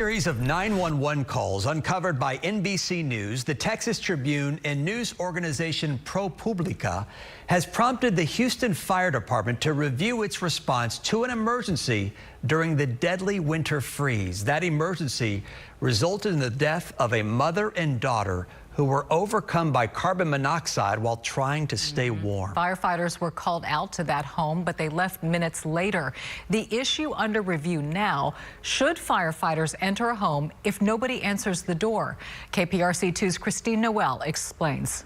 Series of 911 calls uncovered by NBC News, the Texas Tribune, and news organization ProPublica has prompted the Houston Fire Department to review its response to an emergency during the deadly winter freeze. That emergency resulted in the death of a mother and daughter who were overcome by carbon monoxide while trying to stay warm. Firefighters were called out to that home, but they left minutes later. The issue under review now: should firefighters enter a home if nobody answers the door? KPRC2's Christine Noel explains.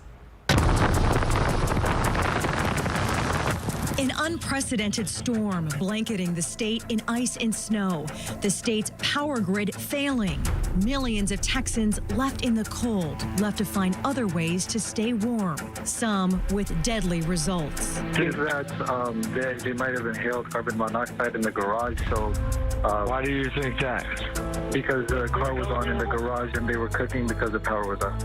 An unprecedented storm blanketing the state in ice and snow. The state's power grid failing. Millions of Texans left in the cold, left to find other ways to stay warm, some with deadly results. Is that they might have inhaled carbon monoxide in the garage, so... Why do you think that? Because the car was on in the garage and they were cooking because the power was on.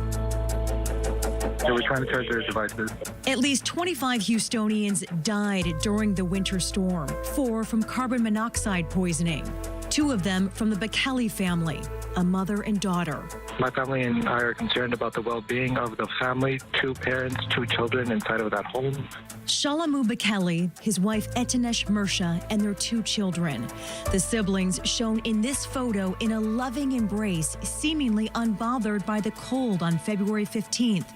They were trying to charge their devices. At least 25 Houstonians died during the winter storm, 4 from carbon monoxide poisoning. 2 of them from the Bekele family, a mother and daughter. My family and I are concerned about the well-being of the family, 2 parents, 2 children inside of that home. Shalamu Bekele, his wife Etinesh Mersha, and their 2 children. The siblings shown in this photo in a loving embrace, seemingly unbothered by the cold on February 15th,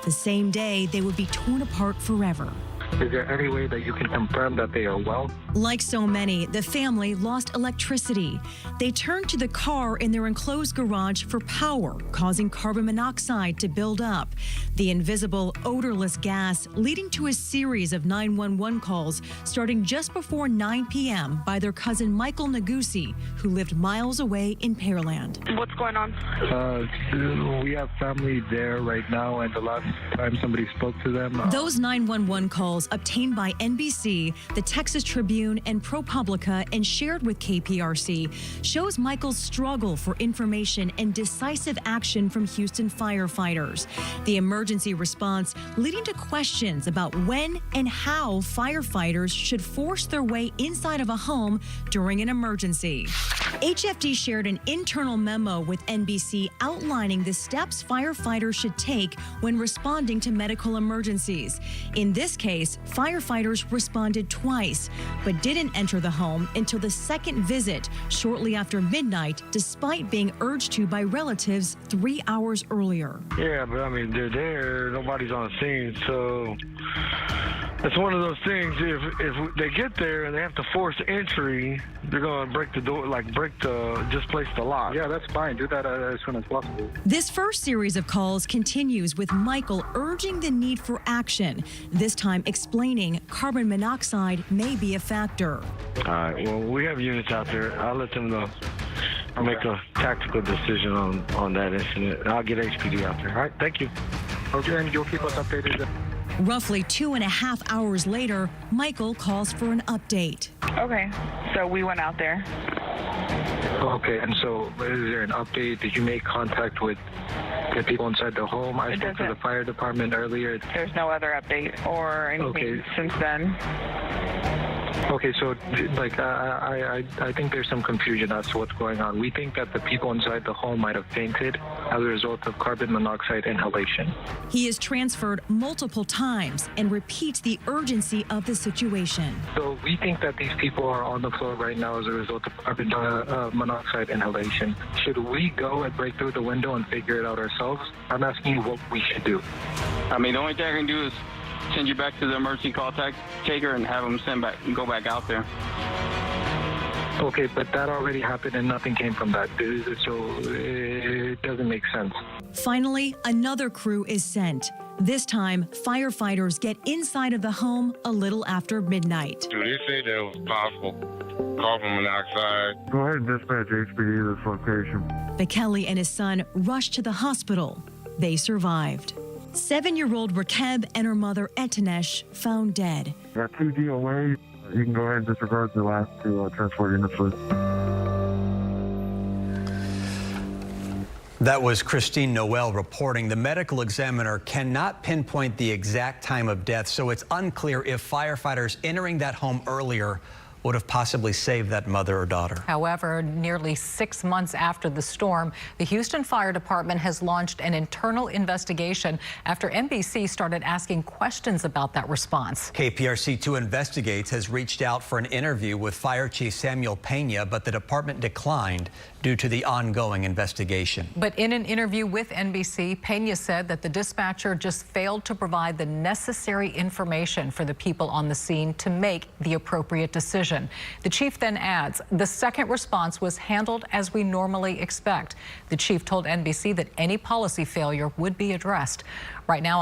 the same day they would be torn apart forever. Is there any way that you can confirm that they are well? Like so many, the family lost electricity. They turned to the car in their enclosed garage for power, causing carbon monoxide to build up. The invisible, odorless gas leading to a series of 911 calls starting just before 9 p.m. by their cousin Michael Nagusi, who lived miles away in Pearland. What's going on? We have family there right now, and the last time somebody spoke to them... Those 911 calls obtained by NBC, the Texas Tribune, and ProPublica, and shared with KPRC, shows Michael's struggle for information and decisive action from Houston firefighters. The emergency response leading to questions about when and how firefighters should force their way inside of a home during an emergency. HFD shared an internal memo with NBC outlining the steps firefighters should take when responding to medical emergencies. In this case, firefighters responded twice, but didn't enter the home until the second visit shortly after midnight, despite being urged to by relatives 3 hours earlier. Yeah, but I mean, they're there, nobody's on the scene, so it's one of those things. If they get there and they have to force entry, they're going to break the door, displace the lock. Yeah, that's fine. Do that as soon as possible. This first series of calls continues with Michael urging the need for action, this time explaining carbon monoxide may be a factor. All right, well, we have units out there. I'll let them know. I'll make a tactical decision on that incident. I'll get HPD out there. All right, thank you. Okay, and you'll keep us updated. Roughly 2.5 hours later, Michael calls for an update. Okay, so we went out there. Okay, and so is there an update? Did you make contact with the people inside the home? I spoke to the fire department earlier. There's no other update or anything since then. Okay, so I think there's some confusion as to what's going on. We think that the people inside the home might have fainted as a result of carbon monoxide inhalation. He is transferred multiple times and repeats the urgency of the situation. So we think that these people are on the floor right now as a result of carbon monoxide inhalation. Should we go and break through the window and figure it out ourselves? I'm asking you what we should do. I mean, the only thing I can do is send you back to the emergency call taker and have them go back out there. Okay, but that already happened and nothing came from that, so it doesn't make sense. Finally, another crew is sent. This time, firefighters get inside of the home a little after midnight. Do they say there was possible carbon monoxide? Go ahead and dispatch HPD to this location. Bekele and his son rushed to the hospital. They survived. 7-year-old Rakeb and her mother Etinesh found dead. Got 2 DOAs. You can go ahead and disregard the last 2 transport units, please. That was Christine Noel reporting. The medical examiner cannot pinpoint the exact time of death, so it's unclear if firefighters entering that home earlier would have possibly saved that mother or daughter. However, nearly 6 months after the storm, the Houston Fire Department has launched an internal investigation after NBC started asking questions about that response. KPRC2 Investigates has reached out for an interview with Fire Chief Samuel Pena, but the department declined due to the ongoing investigation. But in an interview with NBC, Pena said that the dispatcher just failed to provide the necessary information for the people on the scene to make the appropriate decision. The chief then adds, the second response was handled as we normally expect. The chief told NBC that any policy failure would be addressed. Right now,